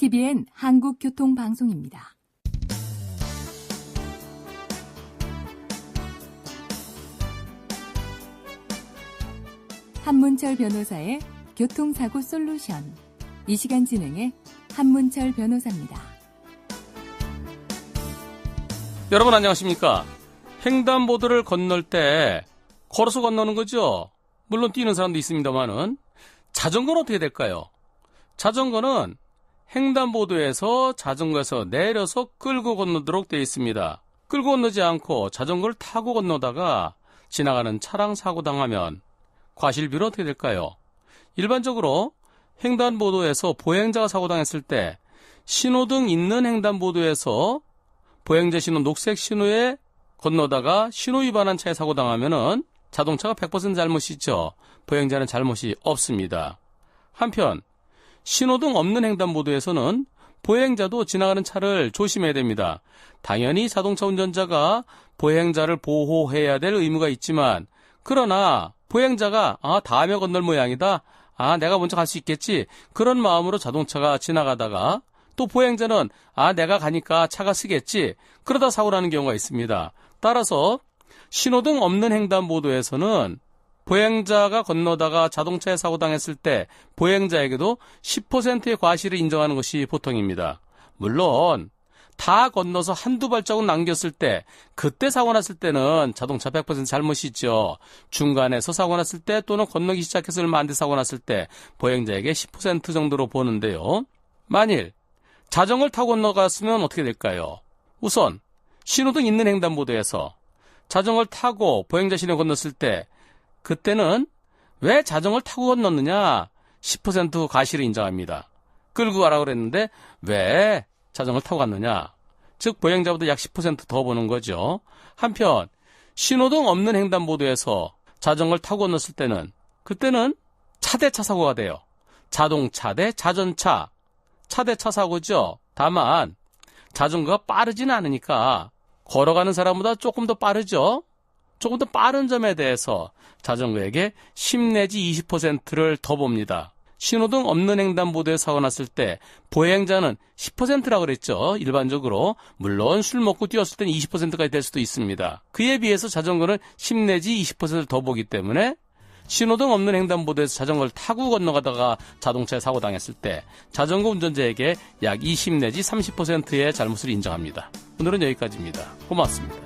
TVN 한국교통방송입니다. 한문철 변호사의 교통사고 솔루션. 이 시간 진행의 한문철 변호사입니다. 여러분 안녕하십니까? 횡단보도를 건널 때 걸어서 건너는 거죠. 물론 뛰는 사람도 있습니다만은 자전거는 어떻게 될까요? 자전거는 횡단보도에서 자전거에서 내려서 끌고 건너도록 되어 있습니다. 끌고 건너지 않고 자전거를 타고 건너다가 지나가는 차량 사고 당하면 과실비는 어떻게 될까요? 일반적으로 횡단보도에서 보행자가 사고 당했을 때 신호등 있는 횡단보도에서 보행자 신호 녹색 신호에 건너다가 신호 위반한 차에 사고 당하면은 자동차가 100% 잘못이죠. 보행자는 잘못이 없습니다. 한편 신호등 없는 횡단보도에서는 보행자도 지나가는 차를 조심해야 됩니다. 당연히 자동차 운전자가 보행자를 보호해야 될 의무가 있지만, 그러나 보행자가 다음에 건널 모양이다, 내가 먼저 갈 수 있겠지, 그런 마음으로 자동차가 지나가다가 또 보행자는 내가 가니까 차가 쓰겠지, 그러다 사고 나는 경우가 있습니다. 따라서 신호등 없는 횡단보도에서는 보행자가 건너다가 자동차에 사고 당했을 때 보행자에게도 10%의 과실을 인정하는 것이 보통입니다. 물론 다 건너서 한두 발자국 남겼을 때, 그때 사고 났을 때는 자동차 100% 잘못이죠. 중간에서 사고 났을 때 또는 건너기 시작해서 얼마 안 돼 사고 났을 때 보행자에게 10% 정도로 보는데요. 만일 자전거를 타고 건너갔으면 어떻게 될까요? 우선 신호등 있는 횡단보도에서 자전거를 타고 보행자 신호 건넜을 때, 그때는 왜 자전거를 타고 건넜느냐? 10% 과실을 인정합니다. 끌고 가라고 그랬는데 왜 자전거를 타고 갔느냐? 즉 보행자보다 약 10% 더 보는 거죠. 한편 신호등 없는 횡단보도에서 자전거를 타고 건넜을 때는, 그때는 차 대 차 사고가 돼요. 자동차 대 자전차, 차 대 차 사고죠. 다만 자전거가 빠르지는 않으니까 걸어가는 사람보다 조금 더 빠르죠. 조금 더 빠른 점에 대해서 자전거에게 10 내지 20%를 더 봅니다. 신호등 없는 횡단보도에 사고 났을 때 보행자는 10%라고 그랬죠. 일반적으로. 물론 술 먹고 뛰었을 때는 20%까지 될 수도 있습니다. 그에 비해서 자전거는 10 내지 20%를 더 보기 때문에 신호등 없는 횡단보도에서 자전거를 타고 건너가다가 자동차에 사고 당했을 때 자전거 운전자에게 약 20 내지 30%의 잘못을 인정합니다. 오늘은 여기까지입니다. 고맙습니다.